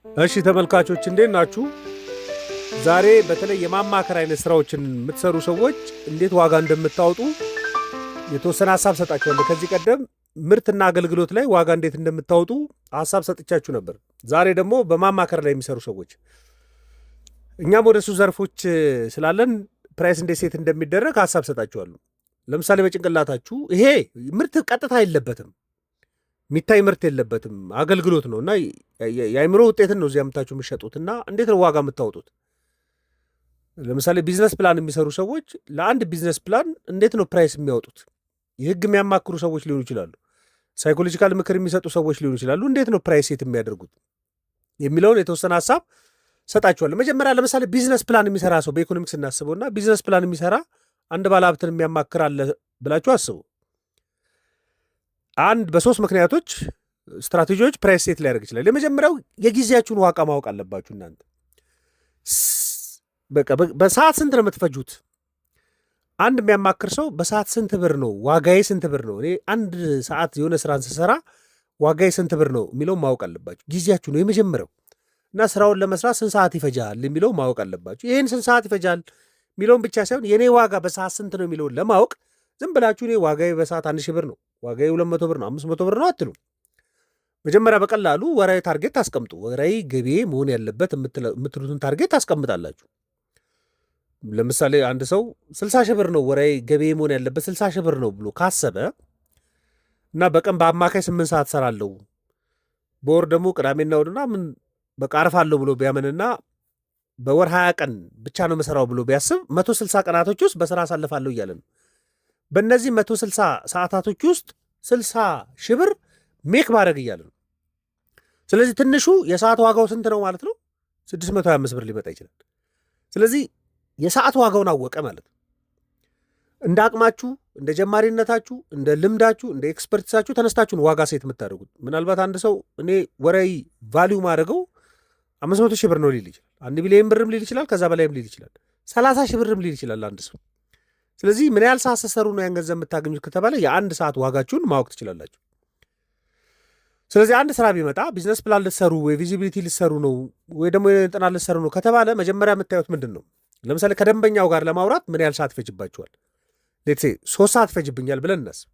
እሺ ተመልካቾች እንዴት ናችሁ? ዛሬ በተለይ የማማከር አይነት ስራዎችን የምትሰሩ ሰዎች እንዴት ዋጋ እንደምታወጡ የተወሰነ ሐሳብ ሰጣችኋለሁ። ከዚህ ቀደም ምርትና አገልግሎት ላይ ዋጋ እንዴት እንደምታወጡ ሐሳብ ሰጥቻችሁ ነበር። ዛሬ ደግሞ በማማከር ላይ የሚሰሩ ሰዎች እኛም ወደሱ ዘርፎች ስላለን ፕራይስ እንዴት ሴት እንደሚደረግ ሐሳብ ሰጣችኋለሁ። ለምሳሌ በጭንቅላታችሁ ይሄ ምርት ቀጥታ የለበትም፣ የሚታይ ምርት የለበትም፣ አገልግሎት ነው እና የአእምሮ ውጤትን ነው እዚያ የምታችሁ የምትሸጡት እና እንዴት ነው ዋጋ የምታወጡት? ለምሳሌ ቢዝነስ ፕላን የሚሰሩ ሰዎች ለአንድ ቢዝነስ ፕላን እንዴት ነው ፕራይስ የሚያወጡት? የህግ የሚያማክሩ ሰዎች ሊሆኑ ይችላሉ፣ ሳይኮሎጂካል ምክር የሚሰጡ ሰዎች ሊሆኑ ይችላሉ። እንዴት ነው ፕራይስ ሴት የሚያደርጉት የሚለውን የተወሰነ ሐሳብ ሰጣችኋለሁ። መጀመሪያ ለምሳሌ ቢዝነስ ፕላን የሚሰራ ሰው በኢኮኖሚክስ እናስበውና ቢዝነስ ፕላን የሚሰራ አንድ ባለሀብትን የሚያማክር አለ ብላችሁ አስቡ። አንድ በሶስት ምክንያቶች ስትራቴጂዎች ፕራይስ ሴት ሊያደርግ ይችላል። የመጀመሪያው የጊዜያችሁን ዋጋ ማወቅ አለባችሁ። እናንተ በሰዓት ስንት ነው የምትፈጁት? አንድ የሚያማክር ሰው በሰዓት ስንት ብር ነው ዋጋዬ ስንት ብር ነው፣ እኔ አንድ ሰዓት የሆነ ስራን ስሰራ ዋጋዬ ስንት ብር ነው የሚለው ማወቅ አለባችሁ። ጊዜያችሁ ነው የመጀመሪያው እና ስራውን ለመስራት ስንት ሰዓት ይፈጃል የሚለው ማወቅ አለባችሁ። ይህን ስንት ሰዓት ይፈጃል የሚለውን ብቻ ሳይሆን የእኔ ዋጋ በሰዓት ስንት ነው የሚለውን ለማወቅ ዝም ብላችሁ እኔ ዋጋዬ በሰዓት 1000 ብር ነው፣ ዋጋዬ 200 ብር ነው፣ 500 ብር ነው አትሉ። መጀመሪያ በቀላሉ ወራዊ ታርጌት ታስቀምጡ። ወራዊ ገቢ መሆን ያለበት የምትሉትን ታርጌት ታስቀምጣላችሁ። ለምሳሌ አንድ ሰው 60 ሺህ ብር ነው ወራዊ ገቢ መሆን ያለበት 60 ሺህ ብር ነው ብሎ ካሰበ እና በቀን በአማካይ 8 ሰዓት ሰራለሁ፣ በወር ደግሞ ቅዳሜና እሑድና ምን በቃ አርፋለሁ ብሎ ቢያምንና በወር 20 ቀን ብቻ ነው መሰራው ብሎ ቢያስብ 160 ቀናቶች ውስጥ በስራ አሳልፋለሁ እያለ ነው። በእነዚህ 160 ሰዓታቶች ውስጥ 60 ሺህ ብር ሜክ ማድረግ እያለ ነው። ስለዚህ ትንሹ የሰዓት ዋጋው ስንት ነው ማለት ነው? 625 ብር ሊመጣ ይችላል። ስለዚህ የሰዓት ዋጋውን አወቀ ማለት ነው። እንደ አቅማችሁ፣ እንደ ጀማሪነታችሁ፣ እንደ ልምዳችሁ፣ እንደ ኤክስፐርቲሳችሁ ተነስታችሁን ዋጋ ሴት የምታደርጉት። ምናልባት አንድ ሰው እኔ ወራዊ ቫሊዩ ማድረገው 500 ሺህ ብር ነው ሊል ይችላል። 1 ሚሊዮን ብርም ሊል ይችላል፣ ከዛ በላይም ሊል ይችላል። 30 ሺህ ብርም ሊል ይችላል አንድ ሰው። ስለዚህ ምን ያህል ሰዓት ስትሰሩ ነው ያን ገንዘብ የምታገኙት ከተባለ የአንድ ሰዓት ዋጋችሁን ማወቅ ትችላላችሁ። ስለዚህ አንድ ስራ ቢመጣ ቢዝነስ ፕላን ልትሰሩ ወይ ቪዚቢሊቲ ልትሰሩ ነው ወይ ደግሞ ጥናት ልትሰሩ ነው ከተባለ መጀመሪያ የምታዩት ምንድን ነው? ለምሳሌ ከደንበኛው ጋር ለማውራት ምን ያህል ሰዓት ይፈጅባችኋል? ሌትሴ 3 ሰዓት ይፈጅብኛል ብለን እናስብ።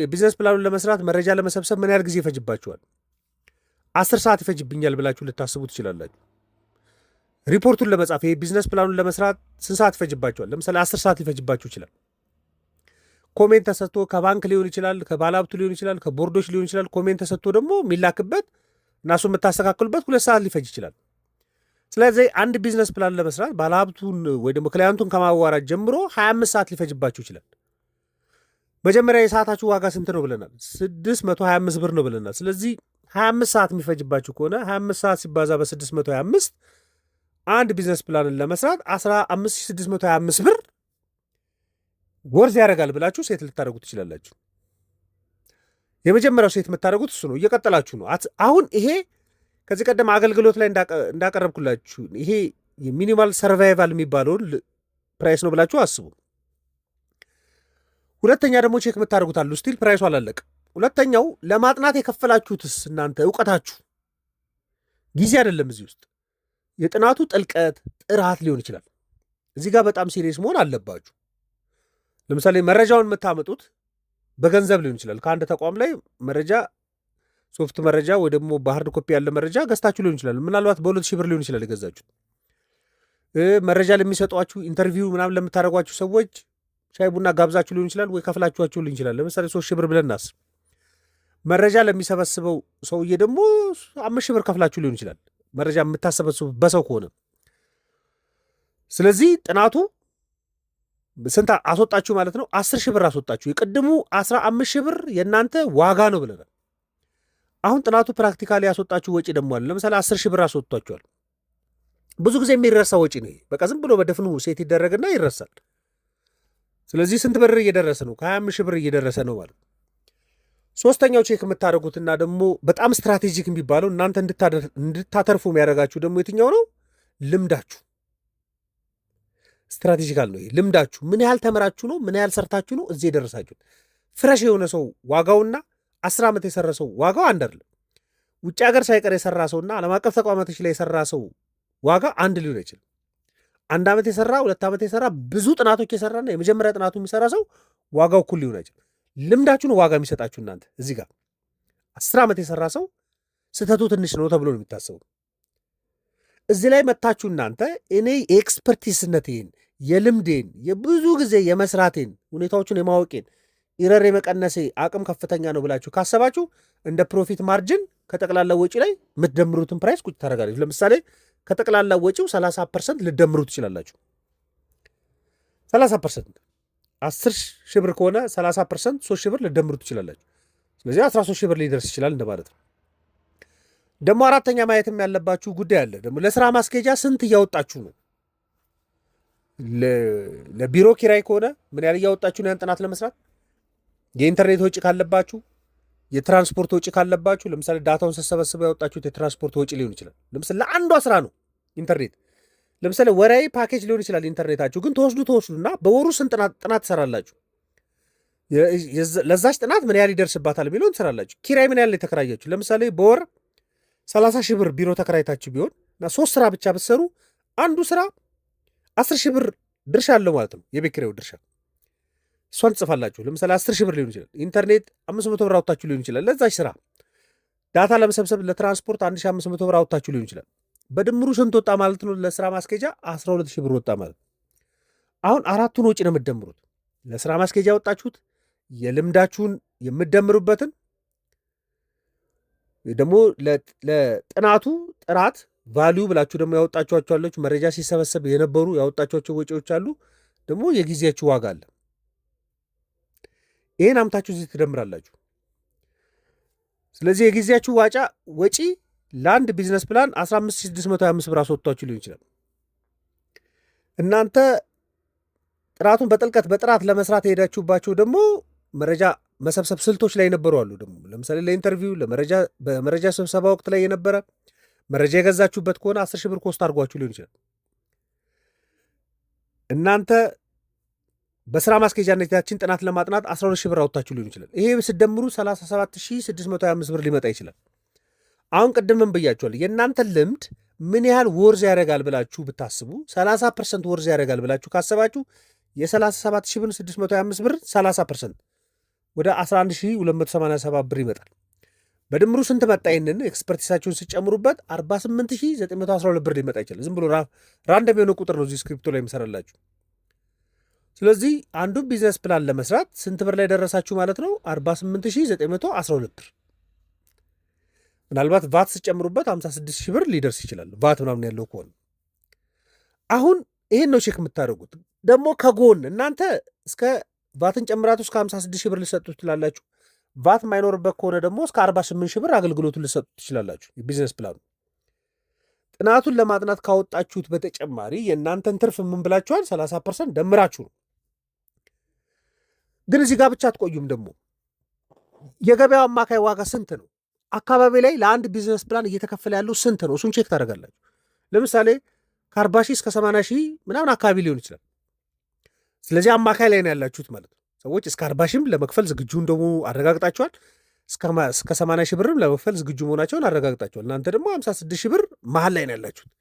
የቢዝነስ ፕላኑን ለመስራት መረጃ ለመሰብሰብ ምን ያህል ጊዜ ይፈጅባችኋል? 10 ሰዓት ይፈጅብኛል ብላችሁ ልታስቡ ትችላላችሁ። ሪፖርቱን ለመጻፍ ይሄ ቢዝነስ ፕላኑን ለመስራት ስንት ሰዓት ይፈጅባችኋል? ለምሳሌ 10 ሰዓት ሊፈጅባችሁ ይችላል። ኮሜንት ተሰጥቶ ከባንክ ሊሆን ይችላል፣ ከባለሀብቱ ሊሆን ይችላል፣ ከቦርዶች ሊሆን ይችላል። ኮሜንት ተሰጥቶ ደግሞ የሚላክበት እናሱ የምታስተካክሉበት 2 ሰዓት ሊፈጅ ይችላል። ስለዚህ አንድ ቢዝነስ ፕላን ለመስራት ባለሀብቱን ወይ ደግሞ ክላያንቱን ከማዋራት ጀምሮ 25 ሰዓት ሊፈጅባችሁ ይችላል። መጀመሪያ የሰዓታችሁ ዋጋ ስንት ነው ብለናል? 625 ብር ነው ብለናል። ስለዚህ 25 ሰዓት የሚፈጅባችሁ ከሆነ 25 ሰዓት ሲባዛ በ625 አንድ ቢዝነስ ፕላንን ለመስራት 15625 ብር ወርዝ ያደርጋል ብላችሁ ሴት ልታደርጉ ትችላላችሁ። የመጀመሪያው ሴት የምታደርጉት እሱ ነው። እየቀጠላችሁ ነው። አሁን ይሄ ከዚህ ቀደም አገልግሎት ላይ እንዳቀረብኩላችሁ ይሄ የሚኒማል ሰርቫይቫል የሚባለውን ፕራይስ ነው ብላችሁ አስቡ። ሁለተኛ ደግሞ ቼክ የምታደርጉት አሉ። ስቲል ፕራይሱ አላለቀ። ሁለተኛው ለማጥናት የከፈላችሁትስ እናንተ እውቀታችሁ ጊዜ አይደለም። እዚህ ውስጥ የጥናቱ ጥልቀት ጥራት ሊሆን ይችላል። እዚህ ጋር በጣም ሲሪየስ መሆን አለባችሁ። ለምሳሌ መረጃውን የምታመጡት በገንዘብ ሊሆን ይችላል። ከአንድ ተቋም ላይ መረጃ ሶፍት መረጃ ወይ ደግሞ በሃርድ ኮፒ ያለ መረጃ ገዝታችሁ ሊሆን ይችላል። ምናልባት በ2,000 ብር ሊሆን ይችላል የገዛችሁ። መረጃ ለሚሰጧችሁ ኢንተርቪው ምናምን ለምታደርጓችሁ ሰዎች ሻይ ቡና ጋብዛችሁ ሊሆን ይችላል ወይ ከፍላችኋችሁ ሊሆን ይችላል። ለምሳሌ 3,000 ብር ብለን እናስብ። መረጃ ለሚሰበስበው ሰውዬ ደግሞ 5,000 ብር ከፍላችሁ ሊሆን ይችላል፣ መረጃ የምታሰበስቡ በሰው ከሆነ። ስለዚህ ጥናቱ ስንት አስወጣችሁ ማለት ነው? 10,000 ብር አስወጣችሁ። የቅድሙ 15,000 ብር የእናንተ ዋጋ ነው ብለናል። አሁን ጥናቱ ፕራክቲካሊ ያስወጣችሁ ወጪ ደግሞ አለ። ለምሳሌ 10,000 ብር አስወጥቷችኋል። ብዙ ጊዜ የሚረሳ ወጪ ነው። በቃ ዝም ብሎ በደፍኑ ሴት ይደረግና ይረሳል። ስለዚህ ስንት ብር እየደረሰ ነው? ከ25,000 ብር እየደረሰ ነው ማለት ነው። ሶስተኛው ቼክ የምታደርጉትና ደግሞ በጣም ስትራቴጂክ የሚባለው እናንተ እንድታተርፉ የሚያደርጋችሁ ደግሞ የትኛው ነው? ልምዳችሁ። ስትራቴጂካል ነው። ልምዳችሁ ምን ያህል ተመራችሁ ነው? ምን ያህል ሰርታችሁ ነው እዚህ የደረሳችሁት? ፍረሽ የሆነ ሰው ዋጋውና 10 ዓመት የሰራ ሰው ዋጋው አንድ አይደለም። ውጭ ሀገር ሳይቀር የሰራ ሰውና ዓለም አቀፍ ተቋማቶች ላይ የሰራ ሰው ዋጋ አንድ ሊሆን አይችልም። 1 ዓመት የሰራ 2 ዓመት የሰራ ብዙ ጥናቶች የሰራና የመጀመሪያ ጥናቱ የሚሰራ ሰው ዋጋው እኩል ሊሆን አይችልም። ልምዳችሁን ዋጋ የሚሰጣችሁ እናንተ እዚህ ጋር 10 ዓመት የሰራ ሰው ስህተቱ ትንሽ ነው ተብሎ ነው የሚታሰበው። እዚህ ላይ መታችሁ እናንተ እኔ የኤክስፐርቲስነቴን የልምዴን የብዙ ጊዜ የመስራቴን ሁኔታዎቹን የማወቄን ኢረር የመቀነሴ አቅም ከፍተኛ ነው ብላችሁ ካሰባችሁ እንደ ፕሮፊት ማርጅን ከጠቅላላ ወጪ ላይ የምትደምሩትን ፕራይስ ቁጭ ታደርጋላችሁ። ለምሳሌ ከጠቅላላ ወጪው 30% ልደምሩ ትችላላችሁ። 30% 10 ሺህ ብር ከሆነ 30% 3 ሺህ ብር ልደምሩ ትችላላችሁ። ስለዚህ 13 ሺህ ብር ሊደርስ ይችላል እንደማለት ነው። ደግሞ አራተኛ ማየትም ያለባችሁ ጉዳይ አለ። ደግሞ ለስራ ማስኬጃ ስንት እያወጣችሁ ነው? ለቢሮ ኪራይ ከሆነ ምን ያህል እያወጣችሁ ነው? ያን ጥናት ለመስራት የኢንተርኔት ወጪ ካለባችሁ፣ የትራንስፖርት ወጪ ካለባችሁ፣ ለምሳሌ ዳታውን ስትሰበስበው ያወጣችሁት የትራንስፖርት ወጪ ሊሆን ይችላል። ለምሳሌ ለአንዷ ስራ ነው ኢንተርኔት። ለምሳሌ ወራዊ ፓኬጅ ሊሆን ይችላል ኢንተርኔታችሁ። ግን ተወስዱና በወሩ ስንት ጥናት ትሰራላችሁ? ለዛች ጥናት ምን ያህል ይደርስባታል የሚለውን ትሰራላችሁ። ኪራይ ምን ያህል የተከራያችሁ? ለምሳሌ በወር 30 ሺህ ብር ቢሮ ተከራይታችሁ ቢሆን እና 3 ስራ ብቻ ብትሰሩ አንዱ ስራ 10 ሺህ ብር ድርሻ አለው ማለት ነው። የቤት ኪራዩ ድርሻ እሷን ትጽፋላችሁ። ለምሳሌ 10 ሺህ ብር ሊሆን ይችላል። ኢንተርኔት 500 ብር አውጥታችሁ ሊሆን ይችላል። ለዛች ስራ ዳታ ለመሰብሰብ ለትራንስፖርት 1500 ብር አውጥታችሁ ሊሆን ይችላል። በድምሩ ስንት ወጣ ማለት ነው? ለስራ ማስኬጃ 12 ሺህ ብር ወጣ ማለት ነው። አሁን አራቱን ወጪ ነው የምትደምሩት። ለስራ ማስኬጃ ያወጣችሁት የልምዳችሁን የምትደምሩበትን ደግሞ ለጥናቱ ጥራት ቫሊዩ ብላችሁ ደግሞ ያወጣችኋቸው አለች። መረጃ ሲሰበሰብ የነበሩ ያወጣችኋቸው ወጪዎች አሉ። ደግሞ የጊዜያችሁ ዋጋ አለ። ይህን አምታችሁ እዚህ ትደምራላችሁ። ስለዚህ የጊዜያችሁ ወጪ ለአንድ ቢዝነስ ፕላን 15625 ብር አስወጥቷችሁ ሊሆን ይችላል። እናንተ ጥራቱን በጥራት ለመስራት የሄዳችሁባቸው ደግሞ መረጃ መሰብሰብ ስልቶች ላይ የነበሩ አሉ። ደግሞ ለምሳሌ ለኢንተርቪው በመረጃ ስብሰባ ወቅት ላይ የነበረ መረጃ የገዛችሁበት ከሆነ 10 ሺህ ብር ኮስት አድርጓችሁ ሊሆን ይችላል። እናንተ በስራ ማስኬጃነታችን ጥናት ለማጥናት 12 ሺህ ብር አውጥታችሁ ሊሆን ይችላል። ይሄ ስደምሩ 37625 ብር ሊመጣ ይችላል። አሁን ቅድምም ብያችኋል። የእናንተን ልምድ ምን ያህል ወርዝ ያደርጋል ብላችሁ ብታስቡ 30% ወርዝ ያደርጋል ብላችሁ ካሰባችሁ የ37625 ብር 30% ወደ 11287 ብር ይመጣል። በድምሩ ስንት መጣ? ይህንን ኤክስፐርቲሳችሁን ሲጨምሩበት 48912 ብር ሊመጣ ይችላል። ዝም ብሎ ራንደም የሆነ ቁጥር ነው እዚህ ስክሪፕቶ ላይ የምሰራላችሁ። ስለዚህ አንዱን ቢዝነስ ፕላን ለመስራት ስንት ብር ላይ ደረሳችሁ ማለት ነው? 48912 ብር። ምናልባት ቫት ሲጨምሩበት 56 ሺህ ብር ሊደርስ ይችላል። ቫት ምናምን ያለው ከሆነ አሁን ይህን ነው ቼክ የምታደርጉት። ደግሞ ከጎን እናንተ እስከ ቫትን ጨምራቱ እስከ 56 ሺህ ብር ልሰጡ ትችላላችሁ። ቫት ማይኖርበት ከሆነ ደግሞ እስከ 48 ሺህ ብር አገልግሎቱን ልሰጡ ትችላላችሁ። የቢዝነስ ፕላኑ ጥናቱን ለማጥናት ካወጣችሁት በተጨማሪ የእናንተን ትርፍ ምን ብላችኋል? 30% ደምራችሁ ነው። ግን እዚህ ጋር ብቻ አትቆዩም። ደግሞ የገበያው አማካይ ዋጋ ስንት ነው? አካባቢ ላይ ለአንድ ቢዝነስ ፕላን እየተከፈለ ያለው ስንት ነው? እሱን ቼክ ታደርጋላችሁ። ለምሳሌ ከ40 ሺህ እስከ 80 ሺህ ምናምን አካባቢ ሊሆን ይችላል። ስለዚህ አማካይ ላይ ነው ያላችሁት ማለት ነው። ሰዎች እስከ 40 ሺህም ለመክፈል ዝግጁ እንደሆኑ አረጋግጣችኋል። እስከ 80 ሺህ ብርም ለመክፈል ዝግጁ መሆናቸውን አረጋግጣችኋል። እናንተ ደግሞ 56 ሺህ ብር መሀል ላይ ነው ያላችሁት።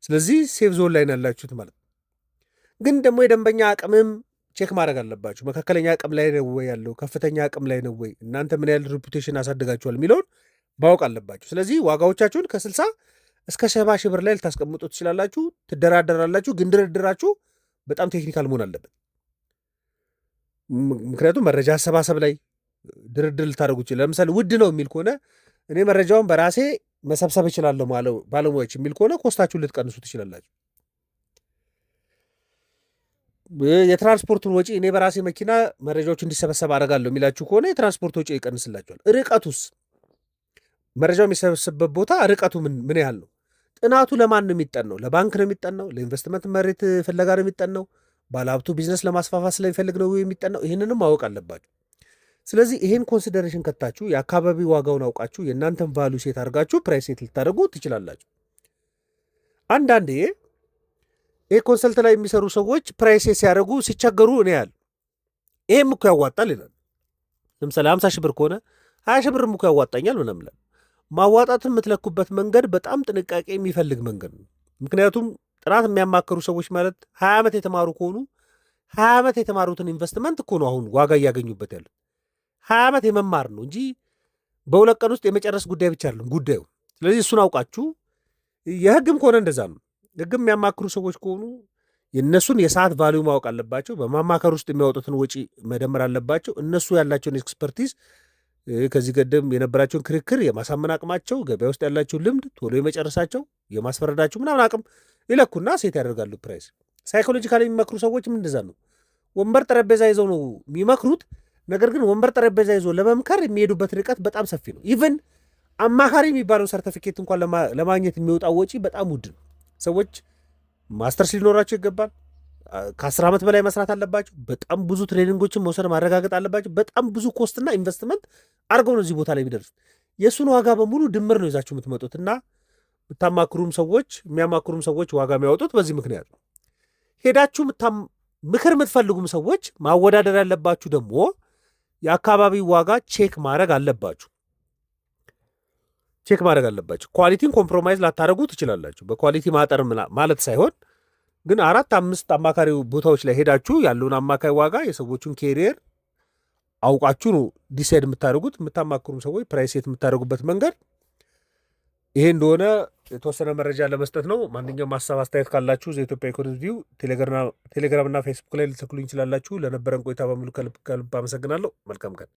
ስለዚህ ሴፍ ዞን ላይ ነው ያላችሁት ማለት ነው። ግን ደግሞ የደንበኛ አቅምም ቼክ ማድረግ አለባችሁ። መካከለኛ አቅም ላይ ነው ወይ ያለው? ከፍተኛ አቅም ላይ ነው ወይ? እናንተ ምን ያህል ሪፑቴሽን አሳድጋችኋል የሚለውን ማወቅ አለባችሁ። ስለዚህ ዋጋዎቻችሁን ከ60 እስከ 70 ሺህ ብር ላይ ልታስቀምጡ ትችላላችሁ። ትደራደራላችሁ። ግን ድርድራችሁ በጣም ቴክኒካል መሆን አለበት። ምክንያቱም መረጃ አሰባሰብ ላይ ድርድር ልታደርጉ ይችላል። ለምሳሌ ውድ ነው የሚል ከሆነ እኔ መረጃውን በራሴ መሰብሰብ እችላለሁ ባለሙያዎች የሚል ከሆነ ኮስታችሁን ልትቀንሱ ትችላላችሁ። የትራንስፖርቱን ወጪ እኔ በራሴ መኪና መረጃዎች እንዲሰበሰብ አደርጋለሁ የሚላችሁ ከሆነ የትራንስፖርት ወጪ ይቀንስላችኋል። ርቀቱስ? መረጃው የሚሰበሰብበት ቦታ ርቀቱ ምን ያህል ነው? ጥናቱ ለማን ነው የሚጠናው? ለባንክ ነው የሚጠናው? ለኢንቨስትመንት መሬት ፍለጋ ነው የሚጠናው? ባለሀብቱ ቢዝነስ ለማስፋፋት ስለሚፈልግ ነው የሚጠናው? ይህንንም ማወቅ አለባችሁ። ስለዚህ ይሄን ኮንሲደሬሽን ከታችሁ የአካባቢ ዋጋውን አውቃችሁ የእናንተን ቫሉ ሴት አድርጋችሁ ፕራይስ ሴት ልታደርጉ ትችላላችሁ። አንዳንዴ ይህ ኮንሰልት ላይ የሚሰሩ ሰዎች ፕራይስ ሴት ሲያደርጉ ሲቸገሩ እኔ ያል ይሄም እኮ ያዋጣል ይላል። ለምሳሌ 50 ሺህ ብር ከሆነ 20 ሺህ ብርም እኮ ያዋጣኛል ምናምን። ማዋጣትን የምትለኩበት መንገድ በጣም ጥንቃቄ የሚፈልግ መንገድ ነው። ምክንያቱም ጥናት የሚያማክሩ ሰዎች ማለት 20 ዓመት የተማሩ ከሆኑ 20 ዓመት የተማሩትን ኢንቨስትመንት እኮ ነው አሁን ዋጋ እያገኙበት ያሉት። 20 ዓመት የመማር ነው እንጂ በሁለት ቀን ውስጥ የመጨረስ ጉዳይ ብቻ አይደለም ጉዳዩ። ስለዚህ እሱን አውቃችሁ የህግም ከሆነ እንደዛ ነው። ህግም የሚያማክሩ ሰዎች ከሆኑ የእነሱን የሰዓት ቫሊዩ ማወቅ አለባቸው። በማማከር ውስጥ የሚያወጡትን ወጪ መደመር አለባቸው። እነሱ ያላቸውን ኤክስፐርቲዝ፣ ከዚህ ቀደም የነበራቸውን ክርክር የማሳመን አቅማቸው፣ ገበያ ውስጥ ያላቸው ልምድ፣ ቶሎ የመጨረሳቸው፣ የማስፈረዳቸው ምናምን አቅም ይለኩና ሴት ያደርጋሉ ፕራይስ። ሳይኮሎጂካሊ የሚመክሩ ሰዎችም እንደዛ ነው። ወንበር ጠረጴዛ ይዘው ነው የሚመክሩት። ነገር ግን ወንበር ጠረጴዛ ይዞ ለመምከር የሚሄዱበት ርቀት በጣም ሰፊ ነው። ኢቨን አማካሪ የሚባለው ሰርተፊኬት እንኳን ለማግኘት የሚወጣው ወጪ በጣም ውድ ነው። ሰዎች ማስተርስ ሊኖራቸው ይገባል። ከ10 ዓመት በላይ መስራት አለባቸው። በጣም ብዙ ትሬኒንጎችን መውሰድ ማረጋገጥ አለባቸው። በጣም ብዙ ኮስትና ኢንቨስትመንት አድርገው ነው እዚህ ቦታ ላይ የሚደርሱት። የእሱን ዋጋ በሙሉ ድምር ነው ይዛችሁ የምትመጡት እና የሚያማክሩም ሰዎች ዋጋ የሚያወጡት በዚህ ምክንያት ነው። ሄዳችሁ ምክር የምትፈልጉም ሰዎች ማወዳደር ያለባችሁ ደግሞ የአካባቢ ዋጋ ቼክ ማድረግ አለባችሁ። ኳሊቲን ኮምፕሮማይዝ ላታደረጉ ትችላላችሁ። በኳሊቲ ማጠር ማለት ሳይሆን ግን 4-5 አማካሪ ቦታዎች ላይ ሄዳችሁ ያለውን አማካይ ዋጋ የሰዎቹን ኬሪየር አውቃችሁ ነው ዲሳይድ የምታደርጉት። የምታማክሩም ሰዎች ፕራይስ ሴት የምታደርጉበት መንገድ ይሄ እንደሆነ የተወሰነ መረጃ ለመስጠት ነው። ማንኛውም ሀሳብ አስተያየት ካላችሁ ዘኢትዮጵያ ኢኮኖሚ ሪቪው ቴሌግራም እና ፌስቡክ ላይ ልትልኩልኝ ይችላላችሁ። ለነበረን ቆይታ በሙሉ ከልብ አመሰግናለሁ። መልካም ቀን።